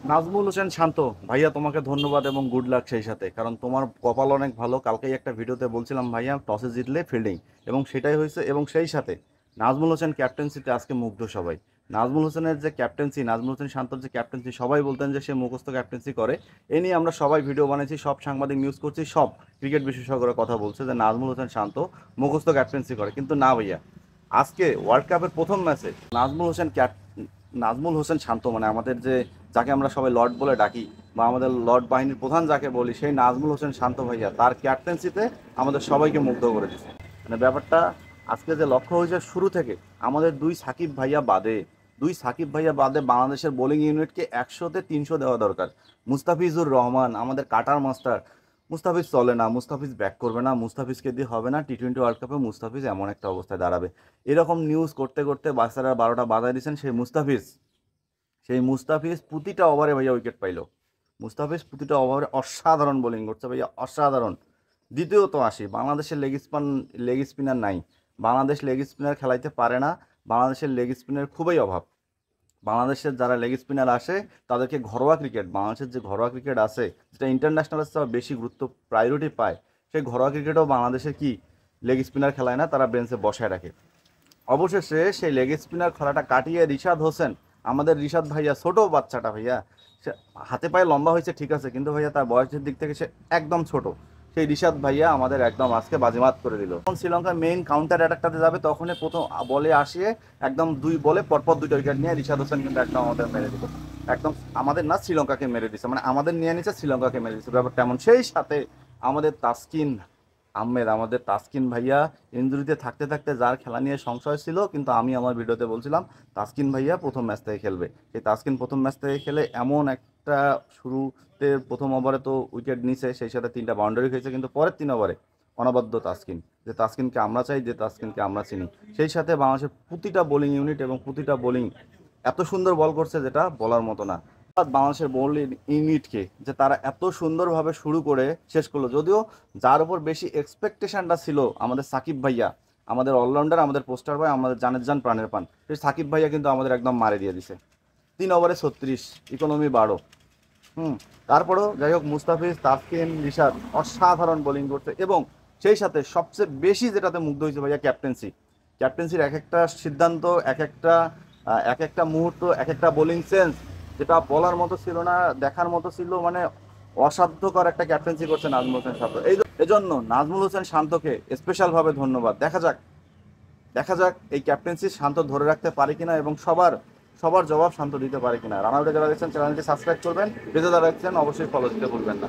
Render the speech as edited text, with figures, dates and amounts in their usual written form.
নাজমুল হোসেন শান্ত ভাইয়া, তোমাকে ধন্যবাদ এবং গুড লাক সেই সাথে, কারণ তোমার কপাল অনেক ভালো। কালকেই একটা ভিডিওতে বলছিলাম ভাইয়া টসে জিতলে ফিল্ডিং, এবং সেটাই হয়েছে। এবং সেই সাথে নাজমুল হোসেন ক্যাপ্টেন্সিতে আজকে মুগ্ধ সবাই। নাজমুল হোসেনের যে ক্যাপ্টেন্সি, নাজমুল হোসেন শান্তর যে ক্যাপ্টেন্সি, সবাই বলতেন যে সে মুখস্থ ক্যাপ্টেন্সি করে। এ নিয়ে আমরা সবাই ভিডিও বানাইছি, সব সাংবাদিক নিউজ করছি, সব ক্রিকেট বিশেষজ্ঞরা কথা বলছে যে নাজমুল হোসেন শান্ত মুখস্থ ক্যাপ্টেন্সি করে, কিন্তু না ভাইয়া। আজকে ওয়ার্ল্ড কাপের প্রথম ম্যাচে নাজমুল হোসেন শান্ত, মানে আমাদের যে, যাকে আমরা সবাই লর্ড বলে ডাকি, বা আমাদের লর্ড বাহিনীর প্রধান যাকে বলি, সেই নাজমুল হোসেন শান্ত ভাইয়া তার ক্যাপ্টেন্সিতে আমাদের সবাইকে মুগ্ধ করে দিচ্ছে। মানে ব্যাপারটা আজকে যে লক্ষ্য হয়েছে শুরু থেকে, আমাদের দুই সাকিব ভাইয়া বাদে বাংলাদেশের বোলিং ইউনিটকে 100-তে 300 দেওয়া দরকার। মুস্তাফিজুর রহমান আমাদের কাটার মাস্টার। মুস্তাফিজ চলে না, মুস্তাফিজ ব্যাক করবে না, মুস্তাফিজকে দিয়ে হবে না। টি-20 ওয়ার্ল্ড কাপে মুস্তাফিজ এমন একটা অবস্থায় দাঁড়াবে, এরকম নিউজ করতে করতে বাচ্চারা 12টা বাজায় দিয়েছেন। সেই মুস্তাফিজ প্রতিটা ওভারে ভাইয়া উইকেট পাইলো। মুস্তাফিজ প্রতিটা ওভারে অসাধারণ বোলিং করছে ভাইয়া, অসাধারণ। দ্বিতীয়ত আসি, বাংলাদেশের লেগ স্পিনার নাই। বাংলাদেশ লেগ স্পিনার খেলাইতে পারে না। বাংলাদেশের লেগ স্পিনার খুবই অভাব। বাংলাদেশের যারা লেগ স্পিনার আসে তাদেরকে ঘরোয়া ক্রিকেট, বাংলাদেশের যে ঘরোয়া ক্রিকেট আছে, যেটা ইন্টারন্যাশনালের চেয়ে বেশি গুরুত্ব প্রায়োরিটি পায়, সেই ঘরোয়া ক্রিকেটও বাংলাদেশের কি লেগ স্পিনার খেলায় না, তারা বেঞ্চে বসায় রাখে। অবশেষে সেই লেগ স্পিনার খরাটা কাটিয়ে রিশাদ হোসেন, আমাদের রিশাদ ভাইয়া, ছোট বাচ্চাটা ভাইয়া, সে হাতে পায়ে লম্বা হয়েছে ঠিক আছে, কিন্তু ভাইয়া তার বয়সের দিক থেকে সে একদম ছোট। সেই রিশাদ ভাইয়া আমাদের একদম আজকে বাজিমাত করে দিল। যখন শ্রীলঙ্কার মেইন কাউন্টার অ্যাটাকটাতে যাবে, তখনই প্রথম বলে আসিয়ে একদম 2 বলে পরপর 2টা উইকেট নিয়ে রিশাদ হোসেন কিন্তু একদম আমাদের মেরে দিল। একদম আমাদের না, শ্রীলঙ্কাকে মেরে দিচ্ছে, মানে আমাদের নিয়ে নিচ্ছে, শ্রীলঙ্কাকে মেরে দিচ্ছে, ব্যাপারটা এমন। সেই সাথে আমাদের তাসকিন ভাইয়া ইনজুরিতে থাকতে থাকতে, যার খেলা নিয়ে সংশয় ছিল, কিন্তু আমি আমার ভিডিওতে বলছিলাম তাসকিন ভাইয়া প্রথম ম্যাচ থেকে খেলবে। সেই তাসকিন প্রথম ম্যাচ থেকে খেলে এমন একটা শুরুতে প্রথম ওভারে তো উইকেট নিছে, সেই সাথে 3টা বাউন্ডারি হয়েছে, কিন্তু পরের 3 ওভারে অনবদ্য তাসকিন, যে তাসকিনকে আমরা চাই, যে তাসকিনকে আমরা চিনি। সেই সাথে বাংলাদেশের প্রতিটা বোলিং ইউনিট এবং প্রতিটা বোলিং এত সুন্দর বল করছে, যেটা বলার মতো না। বাংলাদেশের বোলিং ইউনিটকে যে তারা এত সুন্দরভাবে শুরু করে শেষ করলো, যদিও যার উপর বেশি এক্সপেকটেশনটা ছিল আমাদের সাকিব ভাইয়া, আমাদের অলরাউন্ডার, আমাদের পোস্টার বয়, আমাদের জানের জান প্রাণের পান, সেই সাকিব ভাইয়া কিন্তু আমাদের একদম মারে দিয়ে দিছে। 3 ওভারে 36, ইকোনমি 12। তারপরেও যাই হোক, মুস্তাফিজ, তাসকিন, রিশাদ অসাধারণ বোলিং করছে। এবং সেই সাথে সবচেয়ে বেশি যেটাতে মুগ্ধ হয়েছে ভাইয়া, ক্যাপ্টেন্সির এক একটা সিদ্ধান্ত, এক একটা মুহূর্ত, এক একটা বোলিং সেন্স, যেটা বলার মতো ছিল না, দেখার মতো ছিল। মানে অসাধ্যকর একটা ক্যাপ্টেন্সি করছে নাজমুল হোসেন শান্ত। এজন্য নাজমুল হোসেন শান্তকে স্পেশালভাবে ধন্যবাদ। দেখা যাক এই ক্যাপ্টেন্সি শান্ত ধরে রাখতে পারে কিনা, এবং সবার সবার জবাব শান্ত দিতে পারে কিনা। রানাউটে যারা দেখছেন চ্যানেলটি সাবস্ক্রাইব করবেন, পেজে যারা দেখছেন অবশ্যই ফলো দিতে ভুলবেন না।